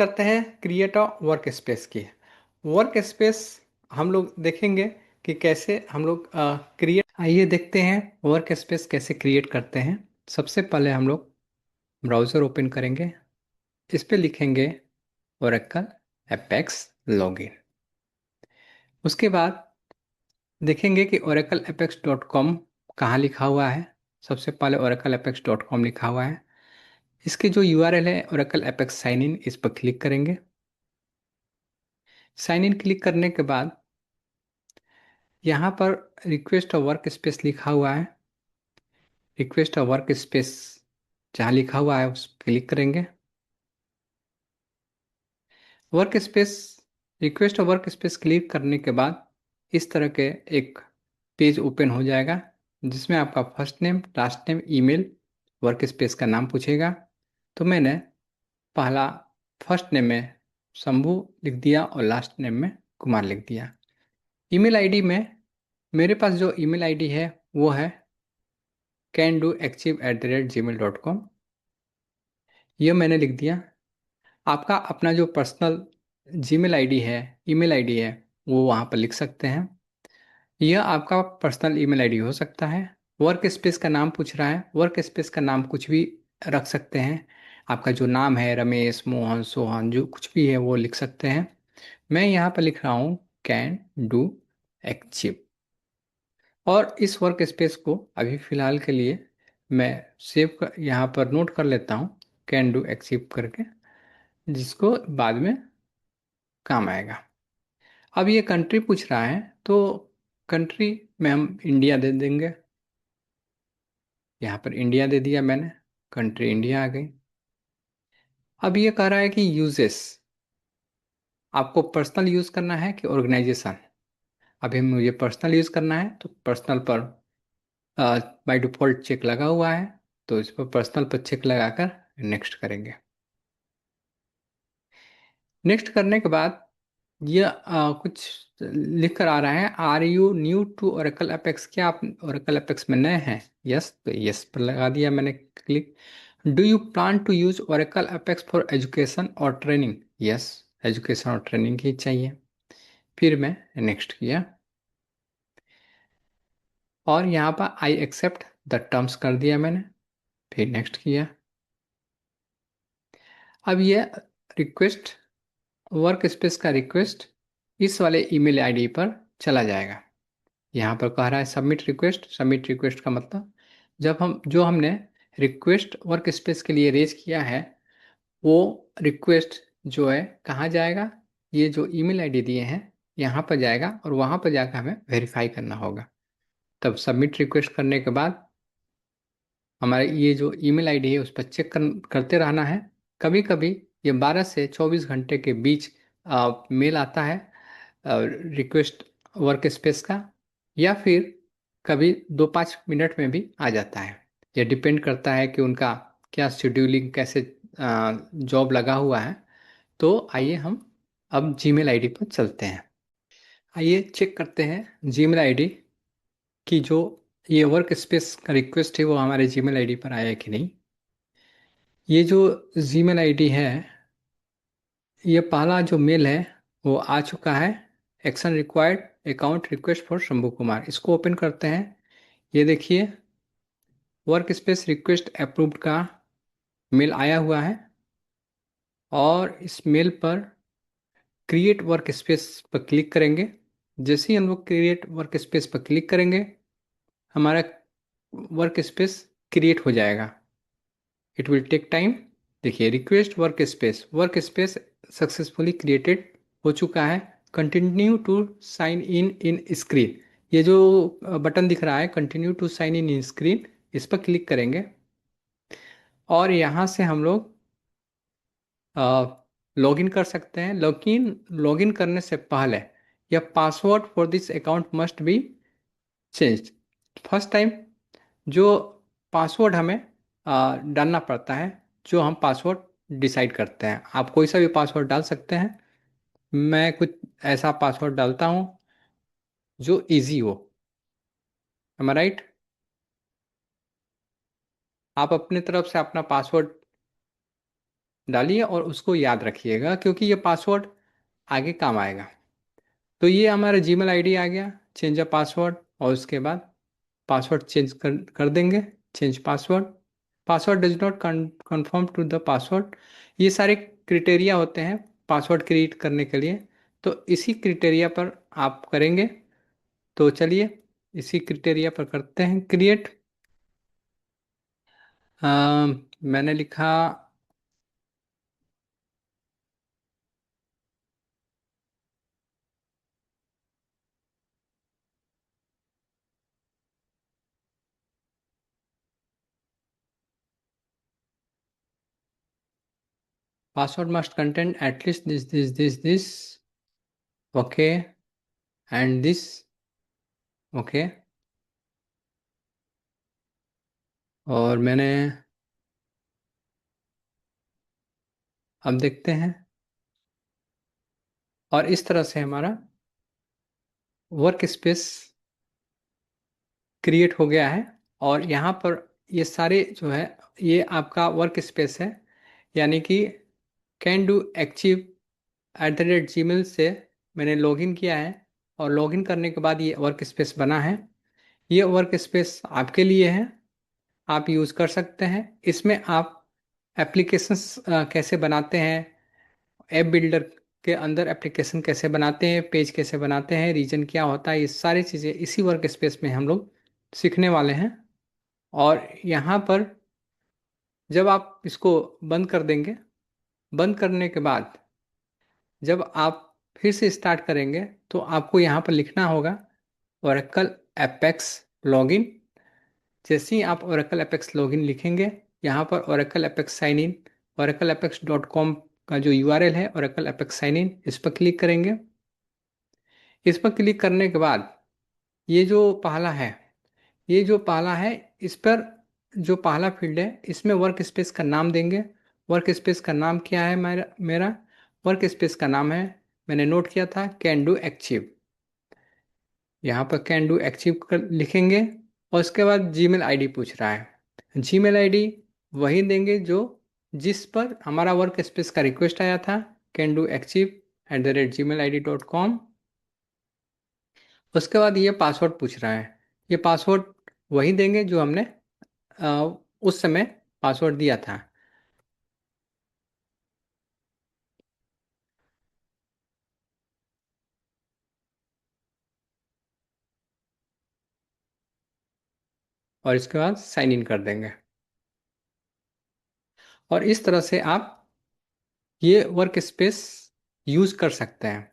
करते हैं create a work space की। वर्क स्पेस हम लोग देखेंगे कि कैसे हम लोग क्रिएट। आइए देखते हैं वर्क स्पेस कैसे क्रिएट करते हैं। सबसे पहले हम लोग ब्राउज़र ओपन करेंगे। इस पे लिखेंगे ओरेकल एपेक्स लॉगिन। उसके बाद देखेंगे कि ओरेकल एपेक्स डॉट कॉम कहाँ लिखा हुआ है। सबसे पहले ओरेकल एपेक्स डॉट कॉम लिखा हुआ है। इसके जो यूआरएल है ओरेकल एपेक्स साइन इन, इस पर क्लिक करेंगे। साइन इन क्लिक करने के बाद यहाँ पर रिक्वेस्ट वर्क स्पेस लिखा हुआ है। रिक्वेस्ट वर्क स्पेस जहाँ लिखा हुआ है उस पर क्लिक करेंगे। Work space request work space click करने के बाद इस तरह के एक पेज ओपन हो जाएगा, जिसमें आपका first name, last name, email, work space का नाम पूछेगा। तो मैंने पहला फर्स्ट नेम में शंभू लिख दिया और लास्ट नेम में कुमार लिख दिया। ईमेल आईडी में मेरे पास जो ईमेल आईडी है वो है candoachieve@gmail.com। यह मैंने लिख दिया। आपका अपना जो पर्सनल जीमेल आईडी है, ईमेल आईडी है, वो वहाँ पर लिख सकते हैं। यह आपका पर्सनल ईमेल आईडी हो सकता है। वर्क स्पेस का नाम पूछ रहा है, वर्क स्पेस का नाम कुछ भी रख सकते हैं। आपका जो नाम है रमेश, मोहन, सोहन, जो कुछ भी है वो लिख सकते हैं। मैं यहाँ पर लिख रहा हूँ कैन डू अचीव। और इस वर्क स्पेस को अभी फ़िलहाल के लिए मैं यहाँ पर नोट कर लेता हूँ, कैन डू अचीव करके, जिसको बाद में काम आएगा। अब ये कंट्री पूछ रहा है, तो कंट्री में हम इंडिया दे देंगे। यहाँ पर इंडिया दे दिया मैंने, कंट्री इंडिया आ गई। अब ये कह रहा है कि यूजेस आपको पर्सनल यूज़ करना है कि ऑर्गेनाइजेशन। अभी मुझे पर्सनल यूज़ करना है, तो पर्सनल पर बाय डिफ़ॉल्ट चेक लगा हुआ है, तो इस पर पर्सनल पर चेक लगाकर नेक्स्ट करेंगे। नेक्स्ट करने के बाद ये कुछ लिख कर आ रहा है, are you new to Oracle Apex? क्या आप ओरेकल एपेक्स में नए हैं? यस, तो यस पर लगा दिया मैंने click. Do you plan to use Oracle Apex for education और ट्रेनिंग? यस, एजुकेशन और ट्रेनिंग ही चाहिए। फिर मैं नेक्स्ट किया और यहाँ पर आई एक्सेप्ट द टर्म्स कर दिया मैंने, फिर नेक्स्ट किया। अब ये रिक्वेस्ट वर्क स्पेस का रिक्वेस्ट इस वाले ईमेल आईडी पर चला जाएगा। यहाँ पर कह रहा है सबमिट रिक्वेस्ट। सबमिट रिक्वेस्ट का मतलब जो हमने रिक्वेस्ट वर्क स्पेस के लिए रेज किया है, वो रिक्वेस्ट जो है कहाँ जाएगा? ये जो ईमेल आईडी दिए हैं यहाँ पर जाएगा और वहाँ पर जाकर हमें वेरीफाई करना होगा। तब सबमिट रिक्वेस्ट करने के बाद हमारे ये जो ईमेल आईडी है उस पर चेक करते रहना है। कभी कभी ये 12 से 24 घंटे के बीच मेल आता है रिक्वेस्ट वर्क स्पेस का, या फिर कभी 2-5 मिनट में भी आ जाता है। यह डिपेंड करता है कि उनका क्या शेड्यूलिंग, कैसे जॉब लगा हुआ है। तो आइए हम अब जीमेल आईडी पर चलते हैं। आइए चेक करते हैं जीमेल आईडी कि जो ये वर्क स्पेस का रिक्वेस्ट है वो हमारे जीमेल आईडी पर आया है कि नहीं। ये जो जीमेल आईडी है, ये पहला जो मेल है वो आ चुका है। Action required account request for Shambhu Kumar. इसको ओपन करते हैं। ये देखिए वर्क स्पेस रिक्वेस्ट अप्रूव्ड का मेल आया हुआ है और इस मेल पर क्रिएट वर्क स्पेस पर क्लिक करेंगे। जैसे ही हम लोग क्रिएट वर्क स्पेस पर क्लिक करेंगे, हमारा वर्क स्पेस क्रिएट हो जाएगा। It will take time. देखिए request work space successfully created हो चुका है। Continue to sign in in screen, ये जो बटन दिख रहा है continue to sign in screen, इस पर क्लिक करेंगे और यहाँ से हम लोग लॉगिन कर सकते हैं। लॉगिन करने से पहले यह password for this account must be change. First time जो पासवर्ड हमें डालना पड़ता है, जो हम पासवर्ड डिसाइड करते हैं। आप कोई सा भी पासवर्ड डाल सकते हैं। मैं कुछ ऐसा पासवर्ड डालता हूँ जो इजी हो। एम आई राइट? आप अपने तरफ से अपना पासवर्ड डालिए और उसको याद रखिएगा, क्योंकि ये पासवर्ड आगे काम आएगा। तो ये हमारा जीमेल आईडी आ गया, चेंज अ पासवर्ड, और उसके बाद पासवर्ड चेंज कर देंगे, change password. Password does not confirm to the password. ये सारे क्रिटेरिया होते हैं पासवर्ड क्रिएट करने के लिए, तो इसी क्रिटेरिया पर आप करेंगे। तो चलिए इसी क्रिटेरिया पर करते हैं क्रिएट। मैंने लिखा password must contain at least this okay and this okay. और मैंने, अब देखते हैं, और इस तरह से हमारा वर्क स्पेस क्रिएट हो गया है। और यहाँ पर ये सारे जो है, ये आपका वर्क स्पेस है, यानी कि कैन डू अचीव @gmail से मैंने लॉगिन किया है, और लॉगिन करने के बाद ये वर्क स्पेस बना है। ये वर्क स्पेस आपके लिए है, आप यूज़ कर सकते हैं। इसमें आप एप्लीकेशंस कैसे बनाते हैं, ऐप बिल्डर के अंदर एप्लीकेशन कैसे बनाते हैं, पेज कैसे बनाते हैं, रीजन क्या होता है, ये सारी चीज़ें इसी वर्क स्पेस में हम लोग सीखने वाले हैं। और यहाँ पर जब आप इसको बंद कर देंगे, बंद करने के बाद जब आप फिर से स्टार्ट करेंगे, तो आपको यहाँ पर लिखना होगा ओरेकल एपेक्स लॉगिन। जैसे ही आप ओरेकल एपेक्स लॉगिन लिखेंगे, यहाँ पर Oracle Apex sign in, Oracle Apex .com का जो URL है, ओरेकल एपेक्स साइन इन, इस पर क्लिक करेंगे। इस पर क्लिक करने के बाद ये जो पहला है, ये जो पहला है, इस पर जो पहला फील्ड है, इसमें वर्क स्पेस का नाम देंगे। वर्क स्पेस का नाम क्या है? मेरा वर्क स्पेस का नाम है, मैंने नोट किया था, कैन डू एक्चिव। यहाँ पर कैन डू एक्चिव कर लिखेंगे, और उसके बाद जीमेल आईडी पूछ रहा है। जीमेल आईडी वही देंगे जो जिस पर हमारा वर्क स्पेस का रिक्वेस्ट आया था, कैन डू एक्चिव @gmail.id.com। उसके बाद ये पासवर्ड पूछ रहा है, ये पासवर्ड वही देंगे जो हमने उस समय पासवर्ड दिया था। और इसके बाद साइन इन कर देंगे। और इस तरह से आप ये वर्क स्पेस यूज़ कर सकते हैं।